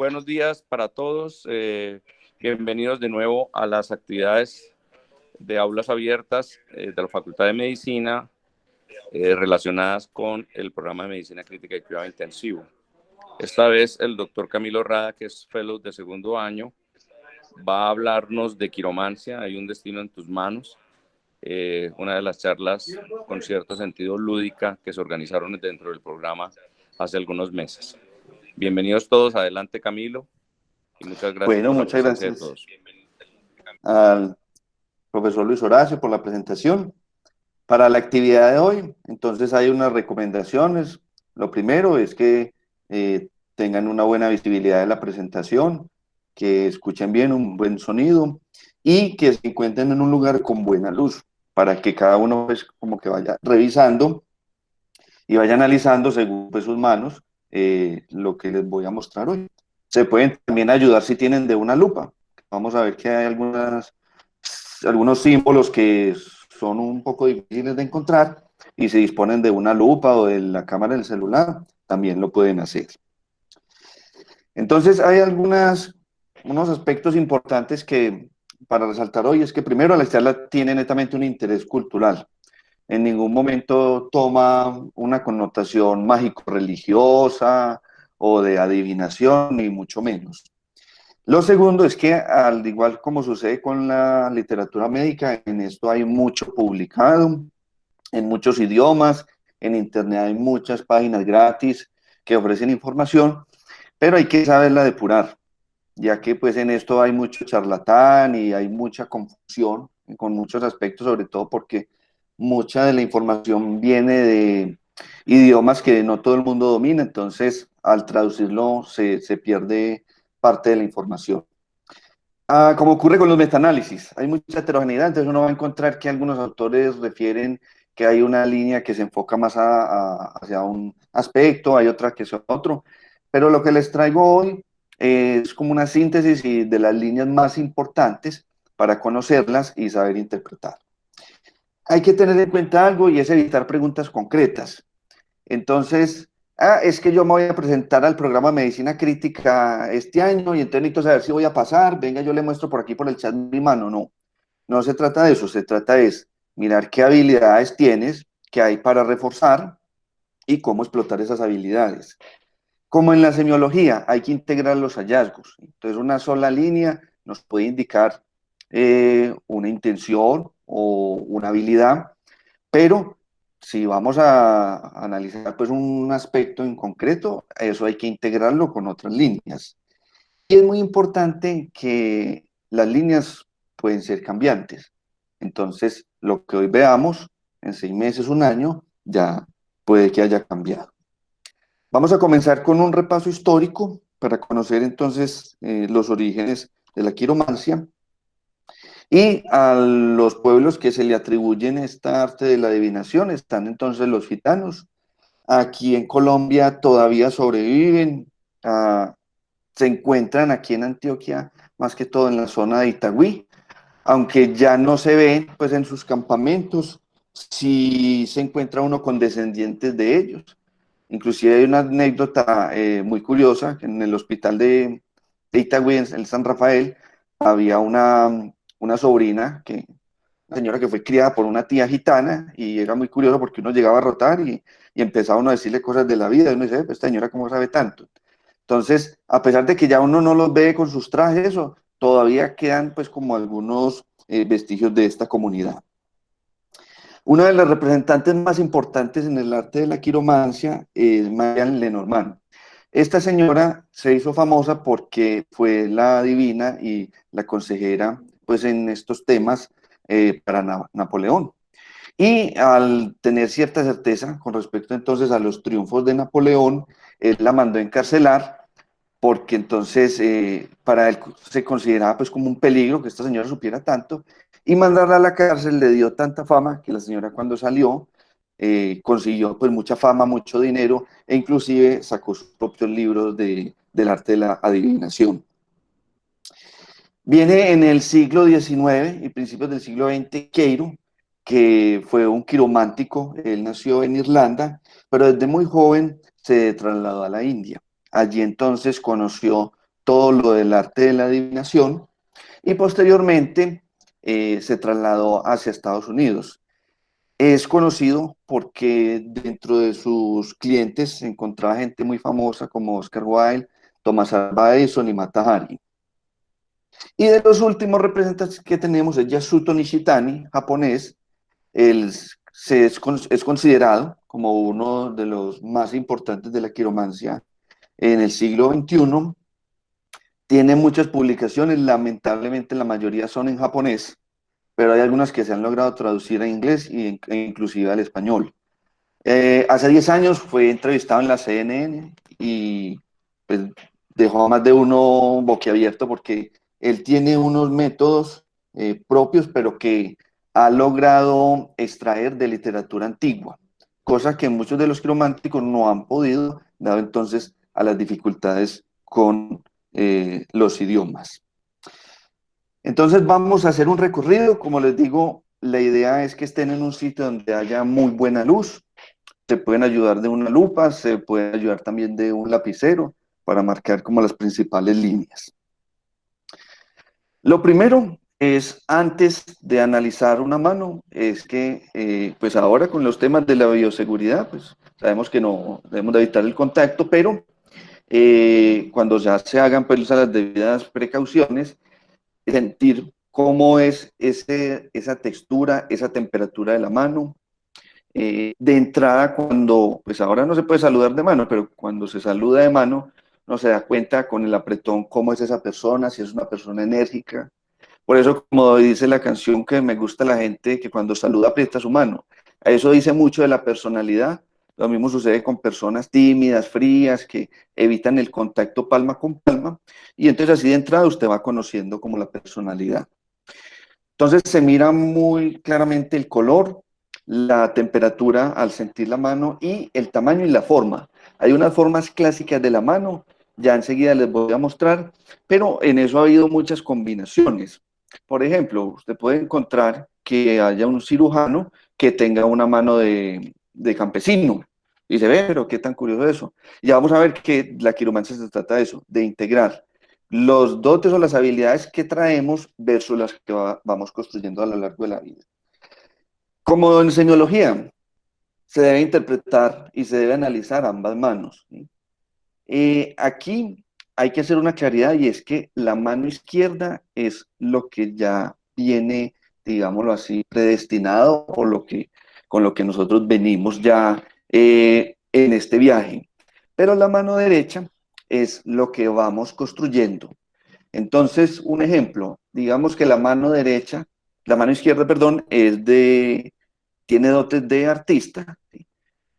buenos días para todos. Bienvenidos de nuevo a las actividades de aulas abiertas de la Facultad de Medicina relacionadas con el programa de Medicina Crítica y Cuidado Intensivo. Esta vez el doctor Camilo Rada, que es fellow de segundo año, va a hablarnos de quiromancia, Hay un destino en tus manos, una de las charlas con cierto sentido lúdica que se organizaron dentro del programa hace algunos meses. Bienvenidos todos, adelante Camilo, y muchas gracias por la Muchas presencia de gracias todos. al profesor Luis Horacio por la presentación. Para la actividad de hoy, entonces hay unas recomendaciones. Lo primero es que tengan una buena visibilidad de la presentación, que escuchen bien, un buen sonido y que se encuentren en un lugar con buena luz para que cada uno pues como que vaya revisando y vaya analizando según pues, sus manos lo que les voy a mostrar hoy. Se pueden también ayudar si tienen de una lupa. Vamos a ver que hay algunos símbolos que son un poco difíciles de encontrar y si disponen de una lupa o de la cámara del celular, también lo pueden hacer. Entonces hay unos aspectos importantes que para resaltar hoy es que primero la charla tiene netamente un interés cultural. En ningún momento toma una connotación mágico-religiosa o de adivinación, ni mucho menos. Lo segundo es que, al igual como sucede con la literatura médica, en esto hay mucho publicado, en muchos idiomas, en internet hay muchas páginas gratis que ofrecen información, pero hay que saberla depurar, ya que pues en esto hay mucho charlatán y hay mucha confusión con muchos aspectos, sobre todo porque mucha de la información viene de idiomas que no todo el mundo domina, entonces al traducirlo se pierde parte de la información. Como ocurre con los metaanálisis, hay mucha heterogeneidad, entonces uno va a encontrar que algunos autores refieren que hay una línea que se enfoca más hacia un aspecto, hay otra que es otro, pero lo que les traigo hoy es como una síntesis de las líneas más importantes para conocerlas y saber interpretar. Hay que tener en cuenta algo y es evitar preguntas concretas. Entonces, es que yo me voy a presentar al programa de Medicina Crítica este año y entonces necesito saber si voy a pasar, venga, yo le muestro por aquí por el chat mi mano. No, no se trata de eso, se trata de mirar qué habilidades tienes, qué hay para reforzar y cómo explotar esas habilidades. Como en la semiología, hay que integrar los hallazgos. Entonces, una sola línea nos puede indicar una intención o una habilidad, pero si vamos a analizar pues un aspecto en concreto, eso hay que integrarlo con otras líneas. Y es muy importante que las líneas pueden ser cambiantes. Entonces, lo que hoy veamos en 6 meses, un año, ya puede que haya cambiado. Vamos a comenzar con un repaso histórico para conocer entonces los orígenes de la quiromancia y a los pueblos que se le atribuyen esta arte de la adivinación están entonces los gitanos. Aquí en Colombia todavía sobreviven, se encuentran aquí en Antioquia, más que todo en la zona de Itagüí, aunque ya no se ven pues en sus campamentos, sí se encuentra uno con descendientes de ellos. Inclusive hay una anécdota muy curiosa, que en el hospital de Itagüí, en el San Rafael, había una sobrina, una señora que fue criada por una tía gitana, y era muy curioso porque uno llegaba a rotar y empezaba uno a decirle cosas de la vida, y uno dice, pues esta señora cómo sabe tanto. Entonces, a pesar de que ya uno no los ve con sus trajes, todavía quedan pues como algunos vestigios de esta comunidad. Una de las representantes más importantes en el arte de la quiromancia es Marianne Lenormand. Esta señora se hizo famosa porque fue la divina y la consejera pues, en estos temas para Napoleón. Y al tener cierta certeza con respecto entonces a los triunfos de Napoleón, él la mandó a encarcelar porque entonces para él se consideraba pues como un peligro que esta señora supiera tanto, y mandarla a la cárcel le dio tanta fama que la señora cuando salió consiguió pues mucha fama, mucho dinero, e inclusive sacó sus propios libros del arte de la adivinación. Viene en el siglo XIX y principios del siglo XX Queiro, que fue un quiromántico. Él nació en Irlanda, pero desde muy joven se trasladó a la India. Allí entonces conoció todo lo del arte de la adivinación y posteriormente se trasladó hacia Estados Unidos. Es conocido porque dentro de sus clientes se encontraba gente muy famosa como Oscar Wilde, Thomas Alva Edison y Mata Hari. Y de los últimos representantes que tenemos es Yasuto Nishitani, japonés. Él es considerado como uno de los más importantes de la quiromancia en el siglo XXI. Tiene muchas publicaciones, lamentablemente la mayoría son en japonés, pero hay algunas que se han logrado traducir a inglés e inclusive al español. Hace 10 años fue entrevistado en la CNN y pues, dejó a más de uno boquiabierto porque él tiene unos métodos propios, pero que ha logrado extraer de literatura antigua, cosa que muchos de los quirománticos no han podido, dado entonces a las dificultades con los idiomas. Entonces vamos a hacer un recorrido, como les digo, la idea es que estén en un sitio donde haya muy buena luz, se pueden ayudar de una lupa, se puede ayudar también de un lapicero para marcar como las principales líneas. Lo primero es, antes de analizar una mano, es que pues ahora con los temas de la bioseguridad, pues sabemos que no debemos de evitar el contacto, pero cuando ya se hagan pues las debidas precauciones, sentir cómo es esa textura, esa temperatura de la mano. De entrada, cuando, pues ahora no se puede saludar de mano, pero cuando se saluda de mano, no se da cuenta con el apretón cómo es esa persona, si es una persona enérgica. Por eso, como dice la canción que me gusta la gente, que cuando saluda aprieta su mano. Eso dice mucho de la personalidad. Lo mismo sucede con personas tímidas, frías, que evitan el contacto palma con palma. Y entonces así de entrada usted va conociendo como la personalidad. Entonces se mira muy claramente el color, la temperatura al sentir la mano y el tamaño y la forma. Hay unas formas clásicas de la mano, ya enseguida les voy a mostrar, pero en eso ha habido muchas combinaciones. Por ejemplo, usted puede encontrar que haya un cirujano que tenga una mano de campesino. Y se ve, pero qué tan curioso eso. Ya vamos a ver que la quiromancia se trata de eso, de integrar los dotes o las habilidades que traemos versus las que vamos construyendo a lo largo de la vida. Como en semiología, se debe interpretar y se debe analizar ambas manos, ¿sí? Aquí hay que hacer una claridad y es que la mano izquierda es lo que ya viene, digámoslo así, predestinado o con lo que nosotros venimos ya en este viaje. Pero la mano derecha es lo que vamos construyendo. Entonces, un ejemplo, digamos que la mano izquierda, perdón, tiene dotes de artista, ¿sí?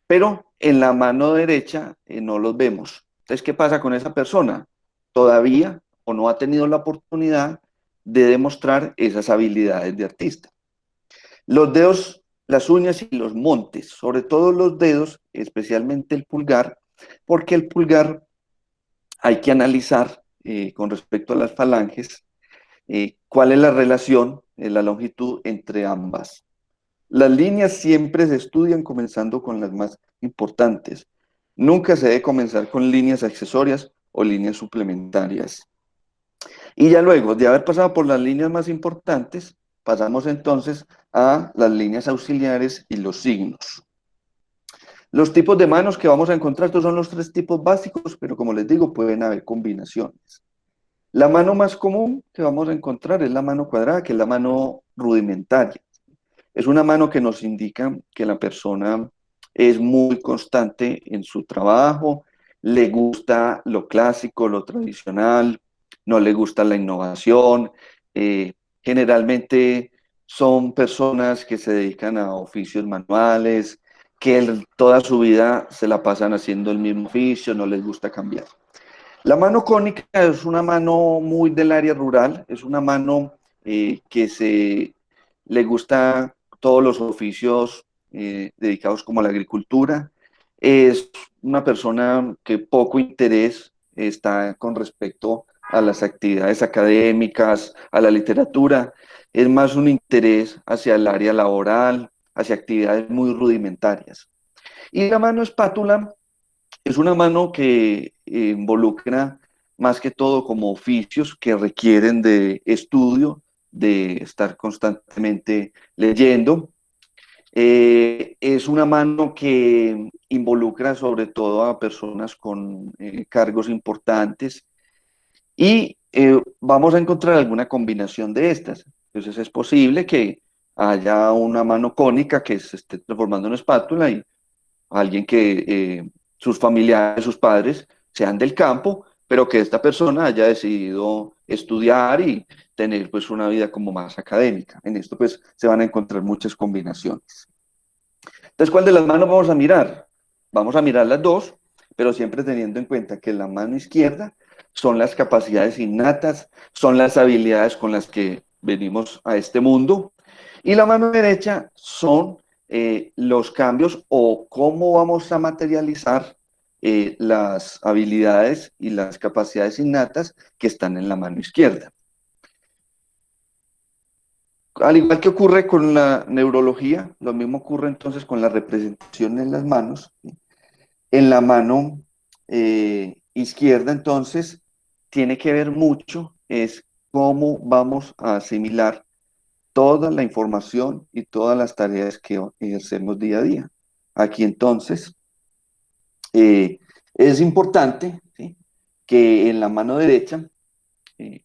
Pero en la mano derecha no los vemos. Entonces, ¿qué pasa con esa persona? Todavía o no ha tenido la oportunidad de demostrar esas habilidades de artista. Los dedos, las uñas y los montes, sobre todo los dedos, especialmente el pulgar, porque el pulgar hay que analizar con respecto a las falanges cuál es la relación, la longitud entre ambas. Las líneas siempre se estudian comenzando con las más importantes. Nunca se debe comenzar con líneas accesorias o líneas suplementarias. Y ya luego de haber pasado por las líneas más importantes, pasamos entonces a las líneas auxiliares y los signos. Los tipos de manos que vamos a encontrar, estos son los tres tipos básicos, pero como les digo, pueden haber combinaciones. La mano más común que vamos a encontrar es la mano cuadrada, que es la mano rudimentaria. Es una mano que nos indica que la persona es muy constante en su trabajo, le gusta lo clásico, lo tradicional, no le gusta la innovación. Generalmente son personas que se dedican a oficios manuales, que toda su vida se la pasan haciendo el mismo oficio, no les gusta cambiar. La mano cónica es una mano muy del área rural, es una mano le gusta todos los oficios dedicados como a la agricultura. Es una persona que poco interés está con respecto a las actividades académicas, a la literatura. Es más un interés hacia el área laboral, hacia actividades muy rudimentarias. Y la mano espátula es una mano que involucra más que todo como oficios que requieren de estudio, de estar constantemente leyendo. Es una mano que involucra sobre todo a personas con cargos importantes y vamos a encontrar alguna combinación de estas. Entonces es posible que haya una mano cónica que se esté transformando en espátula y alguien que sus familiares, sus padres sean del campo, pero que esta persona haya decidido estudiar y tener pues una vida como más académica. En esto pues se van a encontrar muchas combinaciones. Entonces, ¿cuál de las manos vamos a mirar? Vamos a mirar las dos, pero siempre teniendo en cuenta que la mano izquierda son las capacidades innatas, son las habilidades con las que venimos a este mundo, y la mano derecha son los cambios o cómo vamos a materializar las habilidades y las capacidades innatas que están en la mano izquierda. Al igual que ocurre con la neurología, lo mismo ocurre entonces con la representación en las manos. En la mano izquierda, entonces, tiene que ver mucho, es cómo vamos a asimilar toda la información y todas las tareas que ejercemos día a día. Aquí entonces es importante, ¿sí?, que en la mano derecha eh,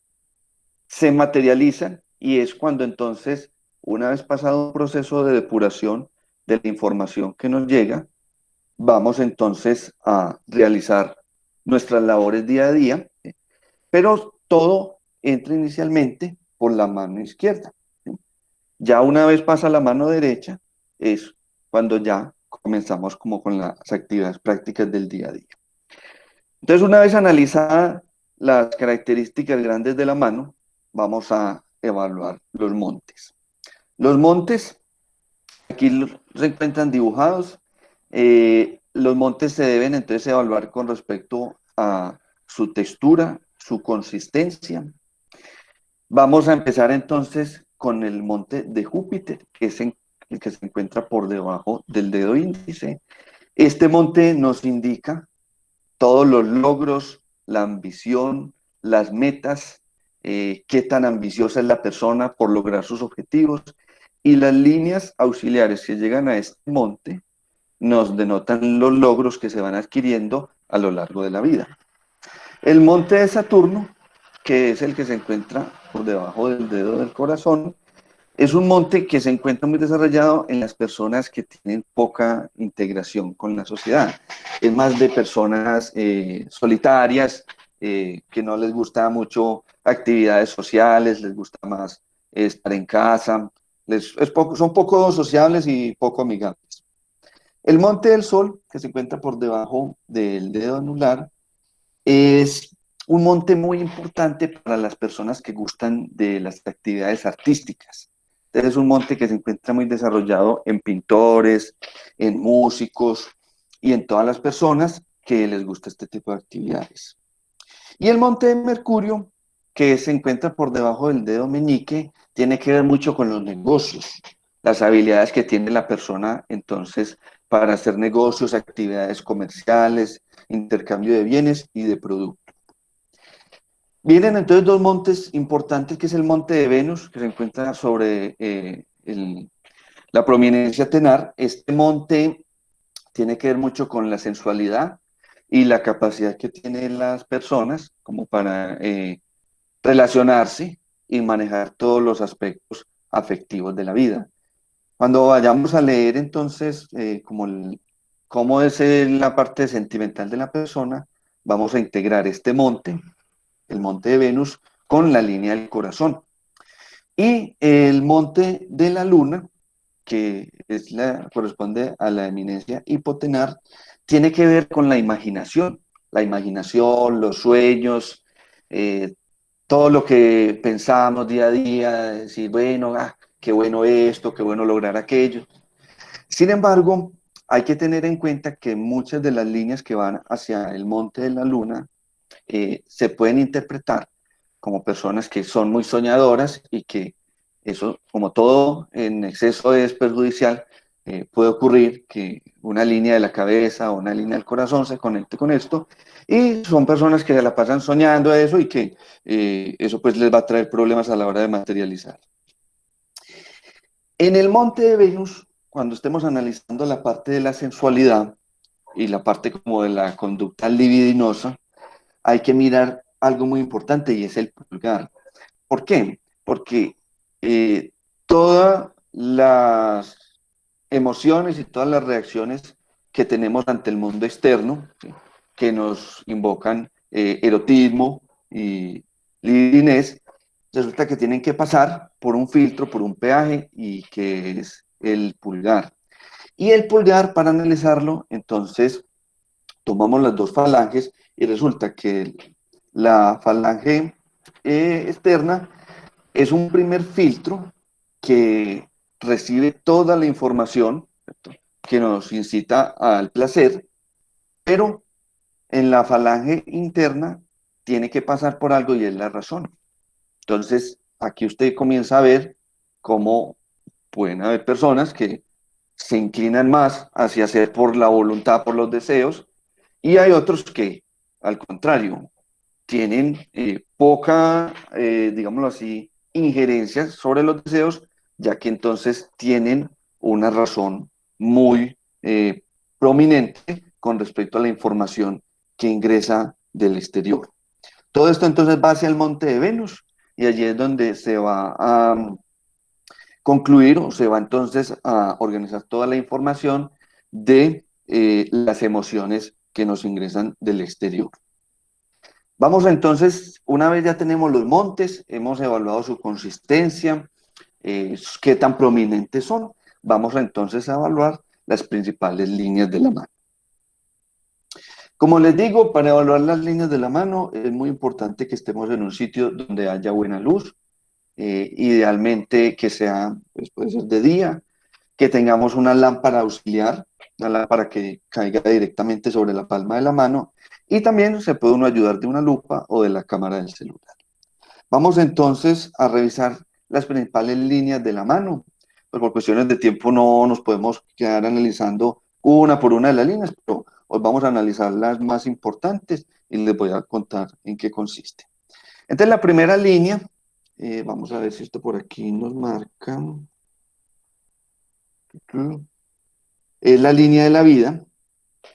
se materializan y es cuando entonces, una vez pasado un proceso de depuración de la información que nos llega, vamos entonces a realizar nuestras labores día a día, ¿sí?, pero todo entra inicialmente por la mano izquierda, ¿sí? Ya una vez pasa la mano derecha, es cuando ya comenzamos como con las actividades prácticas del día a día. Entonces, una vez analizadas las características grandes de la mano, vamos a evaluar los montes. Los montes, aquí se encuentran dibujados. Los montes se deben entonces evaluar con respecto a su textura, su consistencia. Vamos a empezar entonces con el monte de Júpiter, que es el que se encuentra por debajo del dedo índice. Este monte nos indica todos los logros, la ambición, las metas, qué tan ambiciosa es la persona por lograr sus objetivos, y las líneas auxiliares que llegan a este monte nos denotan los logros que se van adquiriendo a lo largo de la vida. El monte de Saturno, que es el que se encuentra por debajo del dedo del corazón, es un monte que se encuentra muy desarrollado en las personas que tienen poca integración con la sociedad. Es más de personas solitarias, que no les gusta mucho actividades sociales, les gusta más estar en casa, son poco sociables y poco amigables. El monte del Sol, que se encuentra por debajo del dedo anular, es un monte muy importante para las personas que gustan de las actividades artísticas. Entonces es un monte que se encuentra muy desarrollado en pintores, en músicos y en todas las personas que les gusta este tipo de actividades. Y el monte de Mercurio, que se encuentra por debajo del dedo meñique, tiene que ver mucho con los negocios, las habilidades que tiene la persona entonces para hacer negocios, actividades comerciales, intercambio de bienes y de productos. Vienen entonces dos montes importantes, que es el monte de Venus, que se encuentra sobre la prominencia tenar. Este monte tiene que ver mucho con la sensualidad y la capacidad que tienen las personas como para relacionarse y manejar todos los aspectos afectivos de la vida. Cuando vayamos a leer entonces cómo es la parte sentimental de la persona, vamos a integrar este monte, el monte de Venus, con la línea del corazón. Y el monte de la luna, que corresponde a la eminencia hipotenar, tiene que ver con la imaginación, los sueños, todo lo que pensamos día a día, decir, bueno, qué bueno esto, qué bueno lograr aquello. Sin embargo, hay que tener en cuenta que muchas de las líneas que van hacia el monte de la luna se pueden interpretar como personas que son muy soñadoras y que eso, como todo en exceso, es perjudicial. puede ocurrir que una línea de la cabeza o una línea del corazón se conecte con esto, y son personas que se la pasan soñando eso y que eso pues les va a traer problemas a la hora de materializar. En el monte de Venus, cuando estemos analizando la parte de la sensualidad y la parte como de la conducta libidinosa, hay que mirar algo muy importante y es el pulgar. ¿Por qué? Porque todas las emociones y todas las reacciones que tenemos ante el mundo externo, ¿sí?, que nos invocan erotismo y libidinez, resulta que tienen que pasar por un filtro, por un peaje, y que es el pulgar. Y el pulgar, para analizarlo, entonces tomamos las dos falanges y resulta que la falange externa es un primer filtro que recibe toda la información, ¿cierto?, que nos incita al placer, pero en la falange interna tiene que pasar por algo y es la razón. Entonces, aquí usted comienza a ver cómo pueden haber personas que se inclinan más hacia hacer por la voluntad, por los deseos, y hay otros que, al contrario, tienen poca, digámoslo así, injerencia sobre los deseos, ya que entonces tienen una razón muy prominente con respecto a la información que ingresa del exterior. Todo esto entonces va hacia el monte de Venus, y allí es donde se va a concluir, o se va entonces a organizar toda la información de las emociones que nos ingresan del exterior. Vamos entonces, una vez ya tenemos los montes, hemos evaluado su consistencia, qué tan prominentes son, vamos entonces a evaluar las principales líneas de la mano. Como les digo, para evaluar las líneas de la mano es muy importante que estemos en un sitio donde haya buena luz, idealmente que sea, pues puede ser de día, que tengamos una lámpara auxiliar, una lámpara que caiga directamente sobre la palma de la mano, y también se puede uno ayudar de una lupa o de la cámara del celular. Vamos entonces a revisar las principales líneas de la mano. Pues por cuestiones de tiempo no nos podemos quedar analizando una por una de las líneas, pero hoy vamos a analizar las más importantes y les voy a contar en qué consiste. Entonces la primera línea, vamos a ver si esto por aquí nos marca, es la línea de la vida,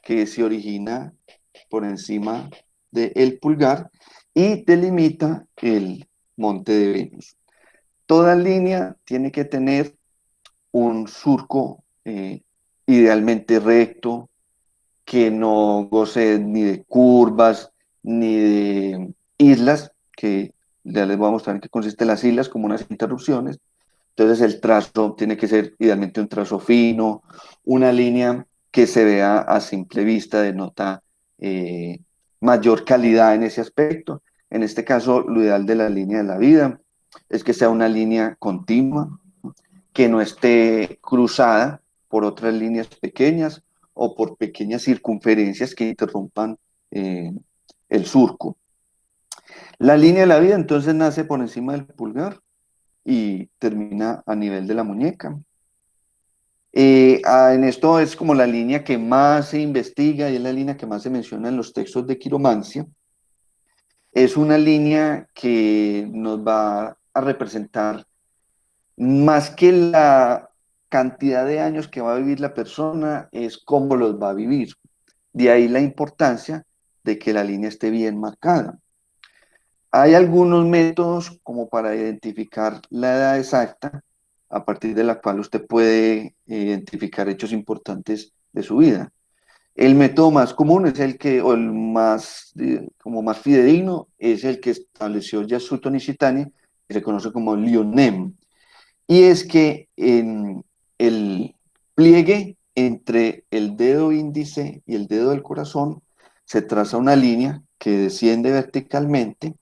que se origina por encima del pulgar y delimita el monte de Venus. Toda línea tiene que tener un surco idealmente recto, que no goce ni de curvas ni de islas, que ya les voy a mostrar en qué consisten las islas, como unas interrupciones. Entonces el trazo tiene que ser idealmente un trazo fino, una línea que se vea a simple vista, denota mayor calidad en ese aspecto. En este caso, lo ideal de la línea de la vida es que sea una línea continua, que no esté cruzada por otras líneas pequeñas o por pequeñas circunferencias que interrumpan el surco. La línea de la vida entonces nace por encima del pulgar y termina a nivel de la muñeca. En esto es como la línea que más se investiga y es la línea que más se menciona en los textos de quiromancia. Es una línea que nos va a representar más que la cantidad de años que va a vivir la persona, es cómo los va a vivir. De ahí la importancia de que la línea esté bien marcada. Hay algunos métodos como para identificar la edad exacta, a partir de la cual usted puede identificar hechos importantes de su vida. El método más común es el que, o el más, como más fidedigno, es el que estableció Yasuto Nishitani, que se conoce como Lyonem. Y es que en el pliegue entre el dedo índice y el dedo del corazón se traza una línea que desciende verticalmente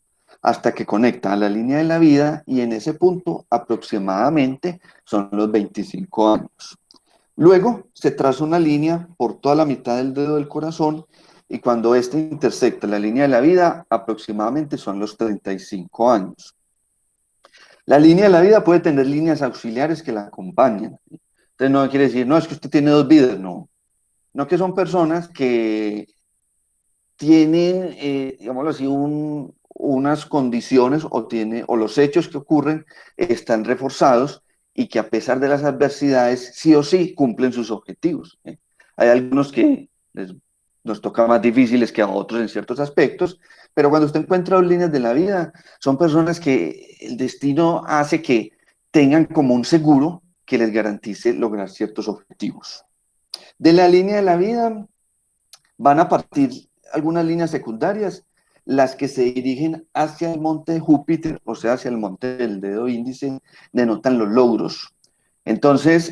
hasta que conecta a la línea de la vida, y en ese punto aproximadamente son los 25 años. Luego se traza una línea por toda la mitad del dedo del corazón, y cuando éste intersecta la línea de la vida aproximadamente son los 35 años. La línea de la vida puede tener líneas auxiliares que la acompañan. Entonces no quiere decir, no, es que usted tiene dos vidas, no. No, que son personas que tienen, digámoslo así, unas condiciones o los hechos que ocurren están reforzados y que a pesar de las adversidades, sí o sí cumplen sus objetivos. Hay algunos que nos toca más difíciles que a otros en ciertos aspectos, pero cuando usted encuentra dos líneas de la vida, son personas que el destino hace que tengan como un seguro que les garantice lograr ciertos objetivos. De la línea de la vida van a partir algunas líneas secundarias, las que se dirigen hacia el monte de Júpiter, o sea, hacia el monte del dedo índice, denotan los logros. Entonces,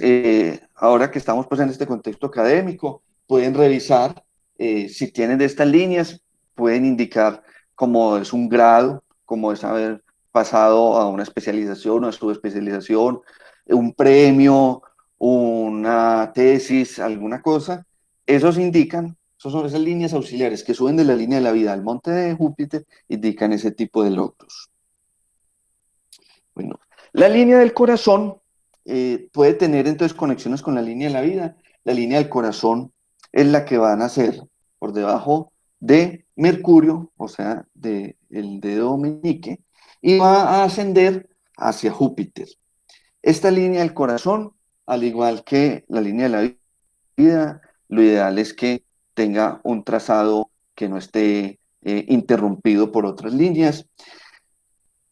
ahora que estamos pues en este contexto académico, pueden revisar si tienen de estas líneas, pueden indicar cómo es un grado, cómo es haber pasado a una especialización o a subespecialización, un premio, una tesis, alguna cosa. Esos indican, esos son esas líneas auxiliares que suben de la línea de la vida al monte de Júpiter, indican ese tipo de logros. Bueno, la línea del corazón puede tener entonces conexiones con la línea de la vida. La línea del corazón es la que van a hacer por debajo de Mercurio, o sea, del dedo meñique, y va a ascender hacia Júpiter. Esta línea del corazón, al igual que la línea de la vida, lo ideal es que tenga un trazado que no esté interrumpido por otras líneas.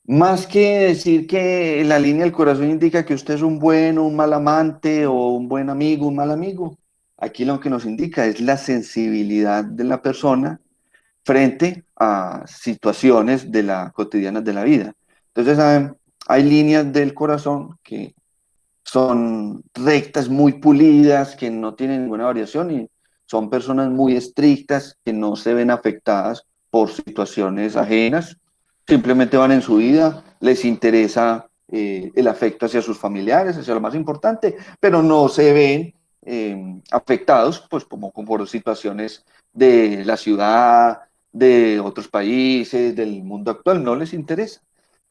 Más que decir que la línea del corazón indica que usted es un buen o un mal amante o un buen amigo, un mal amigo, aquí lo que nos indica es la sensibilidad de la persona frente a situaciones de la cotidianas de la vida. Entonces, hay líneas del corazón que son rectas, muy pulidas, que no tienen ninguna variación y son personas muy estrictas que no se ven afectadas por situaciones ajenas, simplemente van en su vida, les interesa el afecto hacia sus familiares, hacia lo más importante, pero no se ven afectados pues como por situaciones de la ciudad, de otros países, del mundo actual, no les interesa.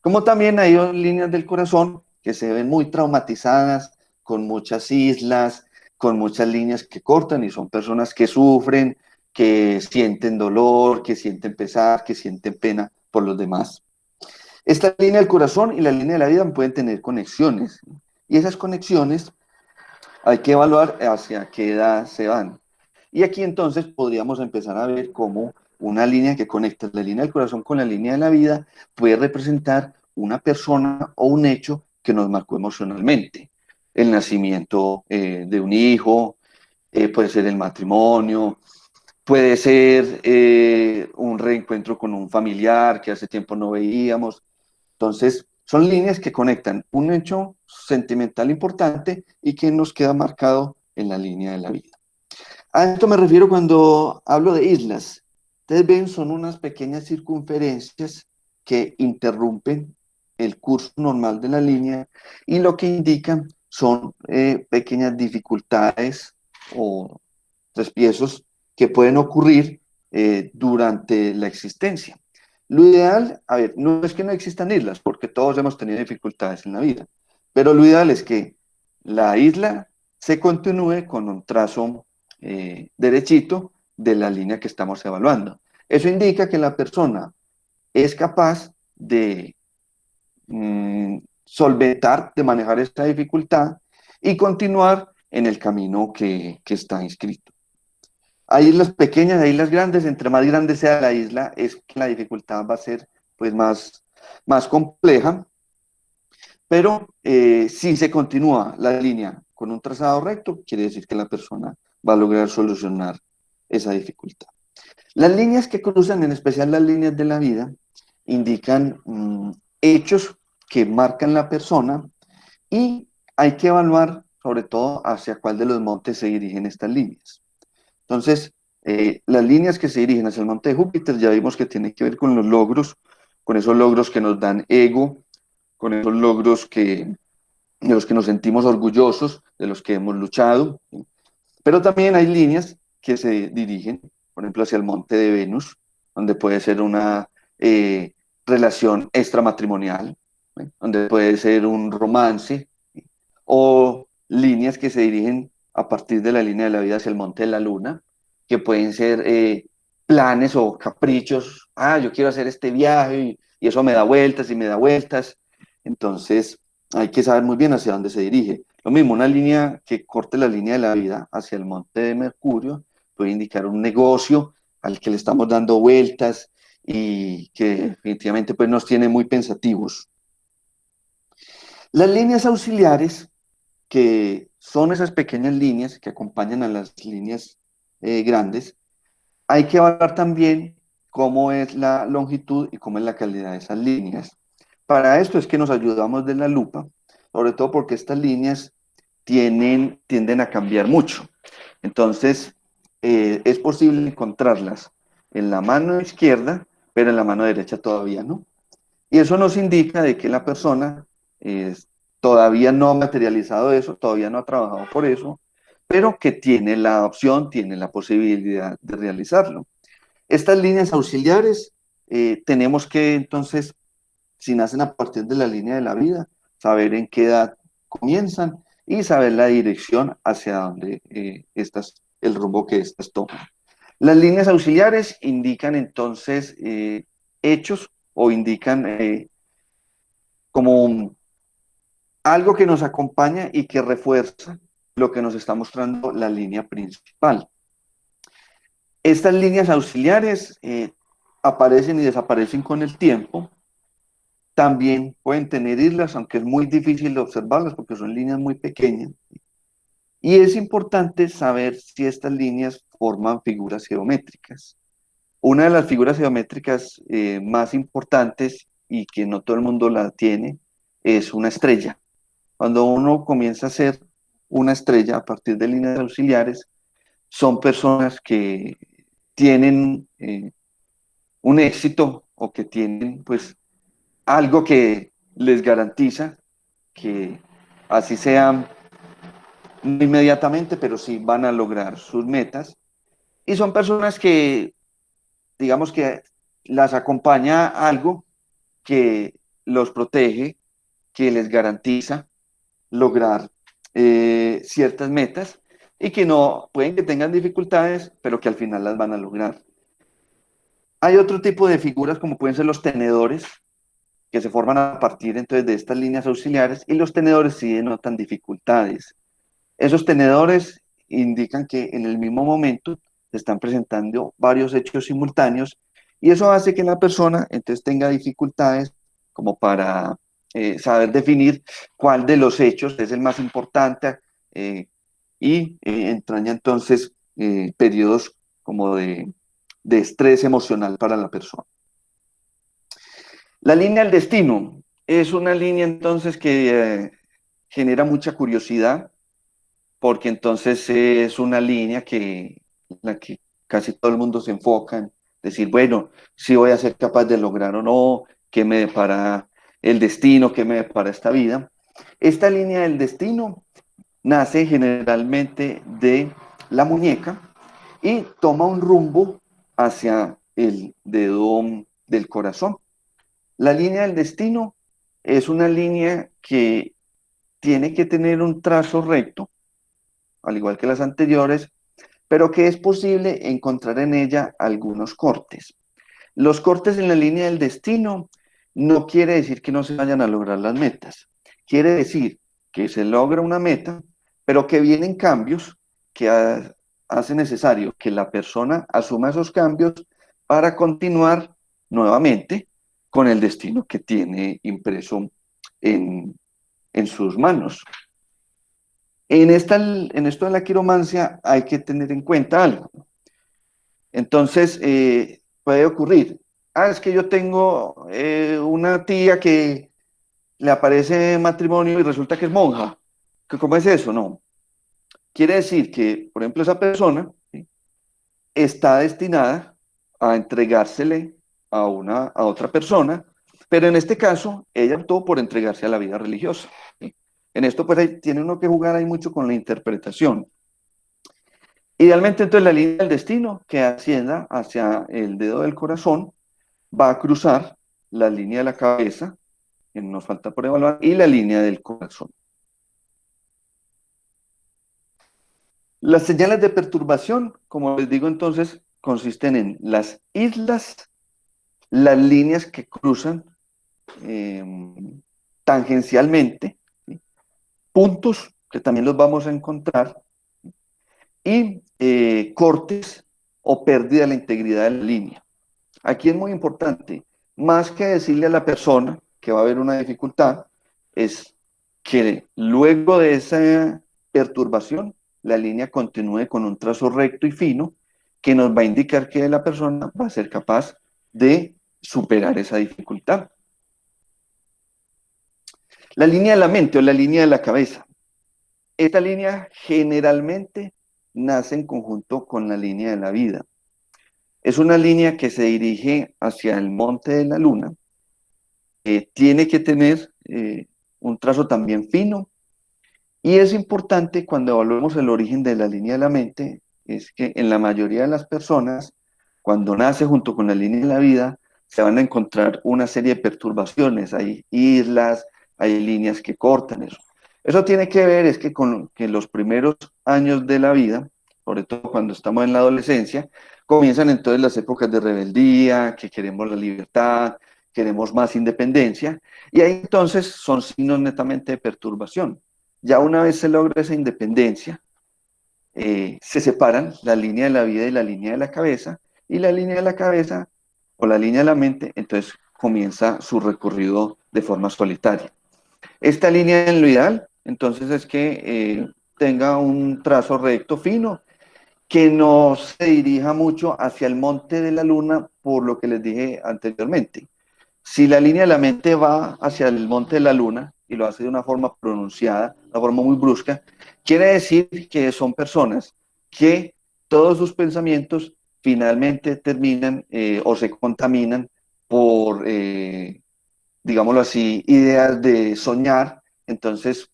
Como también hay líneas del corazón que se ven muy traumatizadas, con muchas islas, con muchas líneas que cortan y son personas que sufren, que sienten dolor, que sienten pesar, que sienten pena por los demás. Esta línea del corazón y la línea de la vida pueden tener conexiones y esas conexiones hay que evaluar hacia qué edad se van. Y aquí entonces podríamos empezar a ver cómo una línea que conecta la línea del corazón con la línea de la vida puede representar una persona o un hecho que nos marcó emocionalmente. El nacimiento de un hijo, puede ser el matrimonio, puede ser un reencuentro con un familiar que hace tiempo no veíamos. Entonces, son líneas que conectan un hecho sentimental importante y que nos queda marcado en la línea de la vida. A esto me refiero cuando hablo de islas. Ustedes ven, son unas pequeñas circunferencias que interrumpen el curso normal de la línea y lo que indican son pequeñas dificultades o tropiezos que pueden ocurrir durante la existencia. Lo ideal, a ver, no es que no existan islas, porque todos hemos tenido dificultades en la vida, pero lo ideal es que la isla se continúe con un trazo derechito de la línea que estamos evaluando. Eso indica que la persona es capaz de solventar, de manejar esta dificultad y continuar en el camino que está inscrito. Hay islas pequeñas, hay islas grandes, entre más grande sea la isla, es que la dificultad va a ser pues más compleja, pero si se continúa la línea con un trazado recto, quiere decir que la persona va a lograr solucionar esa dificultad. Las líneas que cruzan, en especial las líneas de la vida, indican hechos que marcan la persona y hay que evaluar sobre todo hacia cuál de los montes se dirigen estas líneas. Entonces, las líneas que se dirigen hacia el monte de Júpiter ya vimos que tienen que ver con los logros, con esos logros que nos dan ego, con esos logros de los que nos sentimos orgullosos, de los que hemos luchado. ¿Sí? Pero también hay líneas que se dirigen, por ejemplo, hacia el monte de Venus, donde puede ser una relación extramatrimonial, ¿sí? Donde puede ser un romance, ¿sí? O líneas que se dirigen a partir de la línea de la vida hacia el monte de la luna, que pueden ser planes o caprichos. Ah, yo quiero hacer este viaje y eso me da vueltas y me da vueltas. Entonces, hay que saber muy bien hacia dónde se dirige. Lo mismo, una línea que corte la línea de la vida hacia el monte de Mercurio puede indicar un negocio al que le estamos dando vueltas y que definitivamente pues, nos tiene muy pensativos. Las líneas auxiliares, que son esas pequeñas líneas que acompañan a las líneas grandes, hay que evaluar también cómo es la longitud y cómo es la calidad de esas líneas. Para esto es que nos ayudamos de la lupa, sobre todo porque estas líneas tienden a cambiar mucho. Entonces, es posible encontrarlas en la mano izquierda, pero en la mano derecha todavía no. Y eso nos indica de que la persona todavía no ha materializado eso, todavía no ha trabajado por eso, pero que tiene la opción, tiene la posibilidad de realizarlo. Estas líneas auxiliares tenemos que entonces, si nacen a partir de la línea de la vida, saber en qué edad comienzan y saber la dirección hacia donde el rumbo que estas toman. Las líneas auxiliares indican entonces hechos o indican como algo que nos acompaña y que refuerza lo que nos está mostrando la línea principal. Estas líneas auxiliares aparecen y desaparecen con el tiempo. También pueden tener islas, aunque es muy difícil de observarlas porque son líneas muy pequeñas. Y es importante saber si estas líneas forman figuras geométricas. Una de las figuras geométricas más importantes y que no todo el mundo la tiene es una estrella. Cuando uno comienza a hacer una estrella a partir de líneas auxiliares, son personas que tienen un éxito o que tienen pues algo que les garantiza que así sea no inmediatamente, pero sí van a lograr sus metas. Y son personas que, digamos que las acompaña algo que los protege, que les garantiza lograr ciertas metas y que no pueden que tengan dificultades, pero que al final las van a lograr. Hay otro tipo de figuras como pueden ser los tenedores, que se forman a partir entonces de estas líneas auxiliares y los tenedores sí denotan dificultades. Esos tenedores indican que en el mismo momento se están presentando varios hechos simultáneos y eso hace que la persona entonces tenga dificultades como para saber definir cuál de los hechos es el más importante entraña entonces periodos como de estrés emocional para la persona. La línea del destino es una línea entonces que genera mucha curiosidad porque entonces es una línea la que casi todo el mundo se enfoca en decir, bueno, si voy a ser capaz de lograr o no, qué me depara el destino, qué me depara esta vida. Esta línea del destino nace generalmente de la muñeca y toma un rumbo hacia el dedo del corazón. La línea del destino es una línea que tiene que tener un trazo recto, al igual que las anteriores, pero que es posible encontrar en ella algunos cortes. Los cortes en la línea del destino no quiere decir que no se vayan a lograr las metas. Quiere decir que se logra una meta, pero que vienen cambios que hace necesario que la persona asuma esos cambios para continuar nuevamente con el destino que tiene impreso en sus manos. En esto de la quiromancia hay que tener en cuenta algo. Entonces, puede ocurrir, es que yo tengo una tía que le aparece matrimonio y resulta que es monja. ¿Cómo es eso? No. Quiere decir que, por ejemplo, esa persona, ¿sí?, está destinada a entregársele a otra persona, pero en este caso, ella optó por entregarse a la vida religiosa, ¿sí? En esto, pues, tiene uno que jugar ahí mucho con la interpretación. Idealmente, entonces, la línea del destino que ascienda hacia el dedo del corazón va a cruzar la línea de la cabeza, que nos falta por evaluar, y la línea del corazón. Las señales de perturbación, como les digo entonces, consisten en las islas, las líneas que cruzan eh, tangencialmente, ¿sí? Puntos que también los vamos a encontrar, y cortes o pérdida de la integridad de la línea. Aquí es muy importante, más que decirle a la persona que va a haber una dificultad, es que luego de esa perturbación, la línea continúe con un trazo recto y fino que nos va a indicar que la persona va a ser capaz de superar esa dificultad. La línea de la mente o la línea de la cabeza. Esta línea generalmente nace en conjunto con la línea de la vida. Es una línea que se dirige hacia el monte de la luna. Tiene que tener un trazo también fino, y es importante cuando evaluemos el origen de la línea de la mente, es que en la mayoría de las personas, cuando nace junto con la línea de la vida, se van a encontrar una serie de perturbaciones, hay islas, hay líneas que cortan eso. Eso tiene que ver es que con que los primeros años de la vida, sobre todo cuando estamos en la adolescencia, comienzan entonces las épocas de rebeldía, que queremos la libertad, queremos más independencia, y ahí entonces son signos netamente de perturbación. Ya una vez se logra esa independencia, se separan la línea de la vida y la línea de la cabeza, y la línea de la cabeza o la línea de la mente, entonces comienza su recorrido de forma solitaria. Esta línea en lo ideal, entonces, es que tenga un trazo recto fino, que no se dirija mucho hacia el monte de la luna, por lo que les dije anteriormente. Si la línea de la mente va hacia el monte de la luna y lo hace de una forma pronunciada, una forma muy brusca, quiere decir que son personas que todos sus pensamientos finalmente terminan o se contaminan por, digámoslo así, ideas de soñar. Entonces,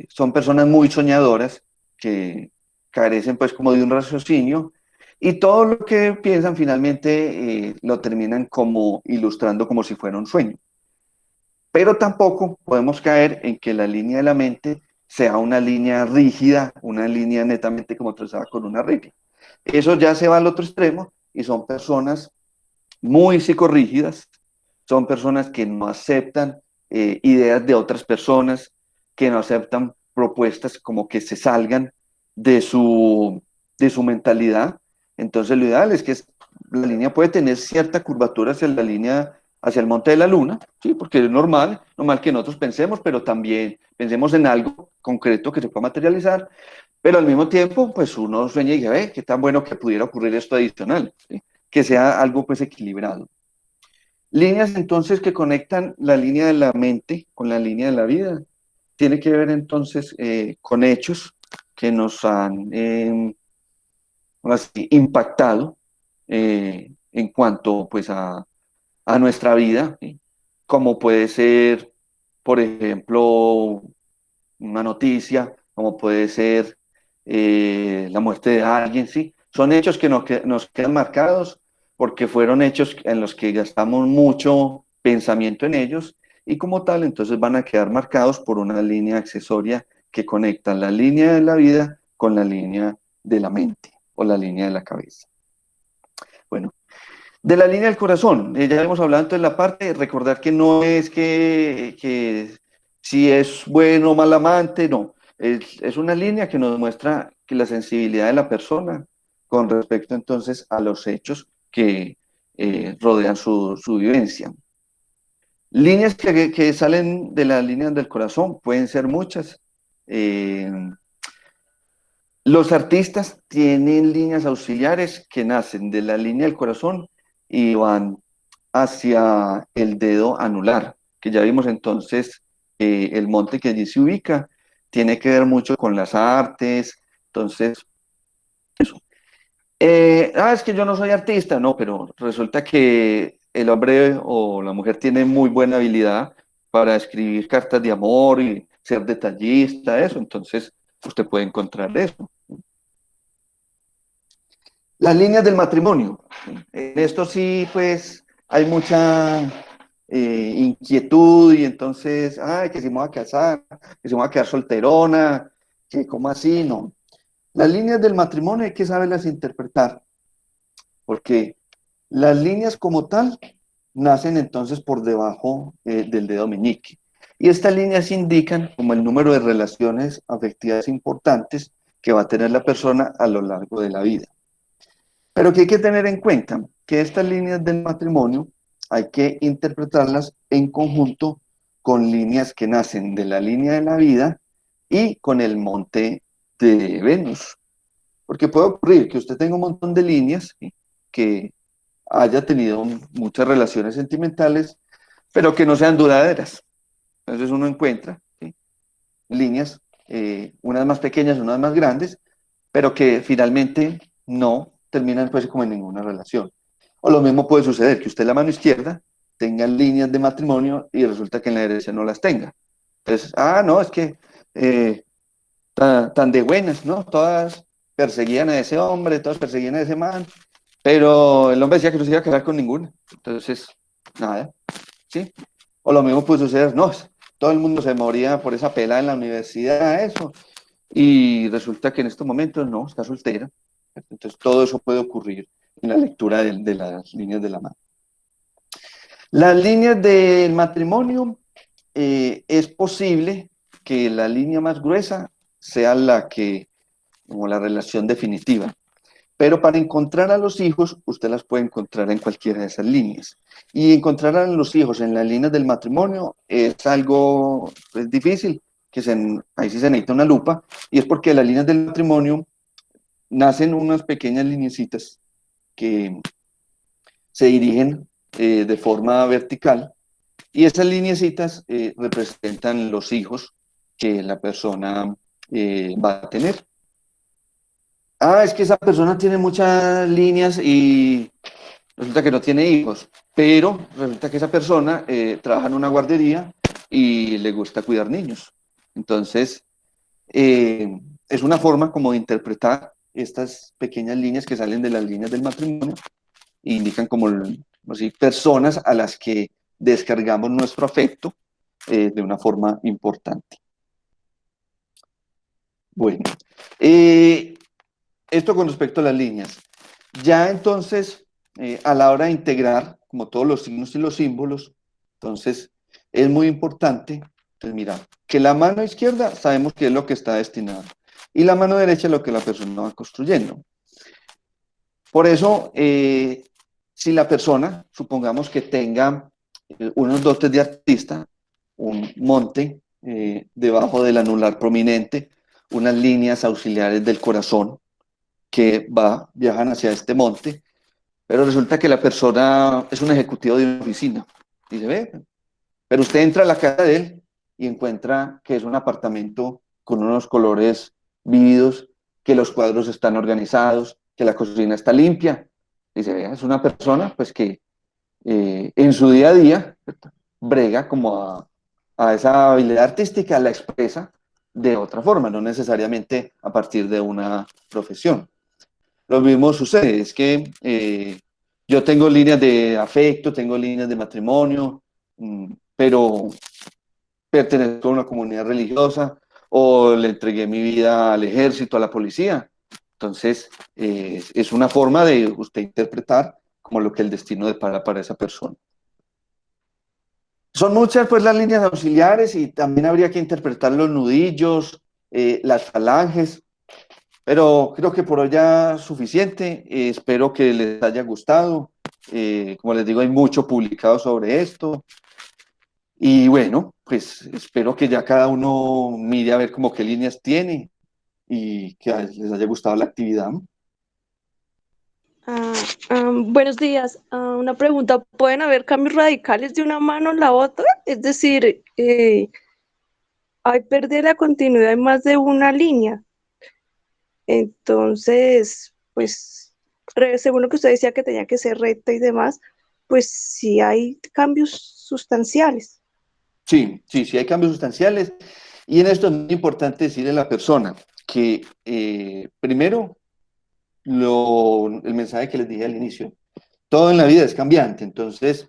son personas muy soñadoras que carecen pues como de un raciocinio, y todo lo que piensan finalmente lo terminan como ilustrando como si fuera un sueño. Pero tampoco podemos caer en que la línea de la mente sea una línea rígida, una línea netamente como trazada con una regla. Eso ya se va al otro extremo y son personas muy psicorrígidas, son personas que no aceptan ideas de otras personas, que no aceptan propuestas como que se salgan de de su mentalidad. Entonces lo ideal es que la línea puede tener cierta curvatura hacia la línea, hacia el monte de la luna, ¿sí? Porque es normal, normal que nosotros pensemos, pero también pensemos en algo concreto que se pueda materializar, pero al mismo tiempo, pues uno sueña y dice, qué tan bueno que pudiera ocurrir esto adicional, ¿sí? Que sea algo pues equilibrado. Líneas entonces que conectan la línea de la mente con la línea de la vida. Tiene que ver entonces con hechos que nos han así, impactado en cuanto pues a nuestra vida, ¿sí? Como puede ser, por ejemplo, una noticia, como puede ser la muerte de alguien, ¿sí? Son hechos que nos quedan marcados porque fueron hechos en los que gastamos mucho pensamiento en ellos, y como tal, entonces van a quedar marcados por una línea accesoria que conecta la línea de la vida con la línea de la mente o la línea de la cabeza. Bueno, de la línea del corazón, ya hemos hablado entonces de la parte, recordar que no es que si es bueno o mal amante, no. Es una línea que nos muestra que la sensibilidad de la persona con respecto entonces a los hechos que rodean su vivencia. Líneas que salen de la línea del corazón pueden ser muchas. Eh, los artistas tienen líneas auxiliares que nacen de la línea del corazón y van hacia el dedo anular, que ya vimos entonces el monte que allí se ubica, tiene que ver mucho con las artes. Entonces, es que yo no soy artista, no, pero resulta que el hombre o la mujer tiene muy buena habilidad para escribir cartas de amor y ser detallista, eso, entonces usted puede encontrar eso. Las líneas del matrimonio. En esto sí, pues, hay mucha inquietud, y entonces, ay, que si me voy a casar, que si me voy a quedar solterona, que cómo así, no. Las líneas del matrimonio hay que saberlas interpretar, porque las líneas como tal nacen entonces por debajo del dedo meñique. Y estas líneas indican como el número de relaciones afectivas importantes que va a tener la persona a lo largo de la vida. Pero que hay que tener en cuenta que estas líneas del matrimonio hay que interpretarlas en conjunto con líneas que nacen de la línea de la vida y con el monte de Venus. Porque puede ocurrir que usted tenga un montón de líneas, ¿sí?, que haya tenido muchas relaciones sentimentales, pero que no sean duraderas. Entonces uno encuentra, ¿sí?, líneas, unas más pequeñas, unas más grandes, pero que finalmente no terminan pues como en ninguna relación. O lo mismo puede suceder, que usted en la mano izquierda tenga líneas de matrimonio y resulta que en la derecha no las tenga. Entonces, no, es que tan de buenas, ¿no? Todas perseguían a ese hombre, todas perseguían a ese man, pero el hombre decía que no se iba a casar con ninguna. Entonces, nada, ¿sí? O lo mismo puede suceder, no, todo el mundo se moría por esa pela en la universidad, eso, y resulta que en estos momentos no, está soltera. Entonces, todo eso puede ocurrir en la lectura de las líneas de la mano. Las líneas del matrimonio, es posible que la línea más gruesa sea la que, como la relación definitiva. Pero para encontrar a los hijos, usted las puede encontrar en cualquiera de esas líneas. Y encontrar a los hijos en las líneas del matrimonio es algo pues, difícil, ahí sí se necesita una lupa, y es porque las líneas del matrimonio nacen unas pequeñas lineecitas que se dirigen de forma vertical, y esas lineecitas representan los hijos que la persona va a tener. Es que esa persona tiene muchas líneas y resulta que no tiene hijos, pero resulta que esa persona trabaja en una guardería y le gusta cuidar niños. Entonces, es una forma como de interpretar estas pequeñas líneas que salen de las líneas del matrimonio e indican como así, personas a las que descargamos nuestro afecto de una forma importante. Bueno, esto con respecto a las líneas. Ya entonces, a la hora de integrar, como todos los signos y los símbolos, entonces es muy importante, pues mira, que la mano izquierda sabemos que es lo que está destinado y la mano derecha es lo que la persona va construyendo. Por eso, si la persona, supongamos que tenga unos dotes de artista, un monte debajo del anular prominente, unas líneas auxiliares del corazón que viajan hacia este monte, pero resulta que la persona es un ejecutivo de una oficina. Dice, ve, pero usted entra a la casa de él y encuentra que es un apartamento con unos colores vívidos, que los cuadros están organizados, que la cocina está limpia. Dice, ve, es una persona pues que en su día a día brega como a esa habilidad artística, la expresa de otra forma, no necesariamente a partir de una profesión. Lo mismo sucede, es que yo tengo líneas de afecto, tengo líneas de matrimonio, pero pertenezco a una comunidad religiosa o le entregué mi vida al ejército, a la policía. Entonces, es una forma de usted interpretar como lo que el destino depara para esa persona. Son muchas pues las líneas auxiliares y también habría que interpretar los nudillos, las falanges, pero creo que por hoy ya es suficiente. Espero que les haya gustado. Como les digo, hay mucho publicado sobre esto. Y bueno, pues espero que ya cada uno mire a ver como qué líneas tiene y que les haya gustado la actividad. Ah, Buenos días. Una pregunta, ¿pueden haber cambios radicales de una mano a la otra? Es decir, hay pérdida de continuidad en más de una línea. Entonces, pues, según lo que usted decía que tenía que ser recta y demás, pues sí hay cambios sustanciales. Sí, sí, sí hay cambios sustanciales. Y en esto es muy importante decirle a la persona que primero el mensaje que les dije al inicio, todo en la vida es cambiante. Entonces,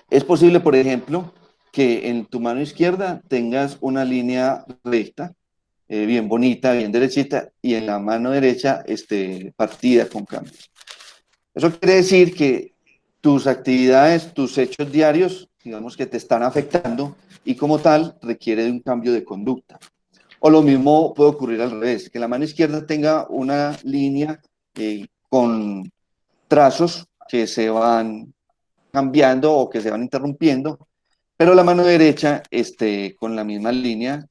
es posible, por ejemplo, que en tu mano izquierda tengas una línea recta bien bonita, bien derechita, y en la mano derecha partida con cambios. Eso quiere decir que tus actividades, tus hechos diarios, digamos que te están afectando y como tal requiere de un cambio de conducta. O lo mismo puede ocurrir al revés, que la mano izquierda tenga una línea con trazos que se van cambiando o que se van interrumpiendo, pero la mano derecha con la misma línea,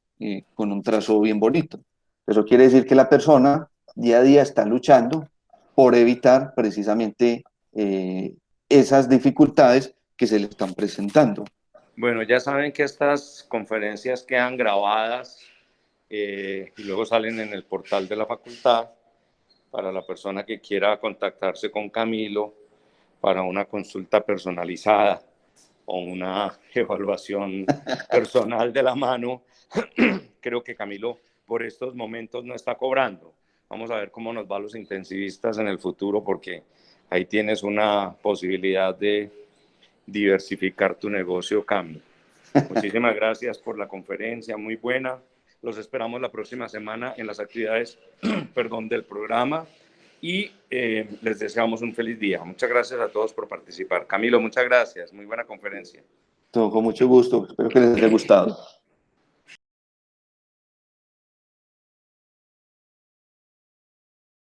con un trazo bien bonito. Eso quiere decir que la persona día a día está luchando por evitar precisamente esas dificultades que se le están presentando. Bueno, ya saben que estas conferencias quedan grabadas y luego salen en el portal de la facultad para la persona que quiera contactarse con Camilo para una consulta personalizada o una evaluación personal de la mano. Creo que Camilo por estos momentos no está cobrando. Vamos a ver cómo nos va a los intensivistas en el futuro, porque ahí tienes una posibilidad de diversificar tu negocio, Camilo. Muchísimas gracias por la conferencia, muy buena. Los esperamos la próxima semana en las actividades del programa y les deseamos un feliz día. Muchas gracias a todos por participar. Camilo, muchas gracias. Muy buena conferencia. Todo con mucho gusto. Espero que les haya gustado.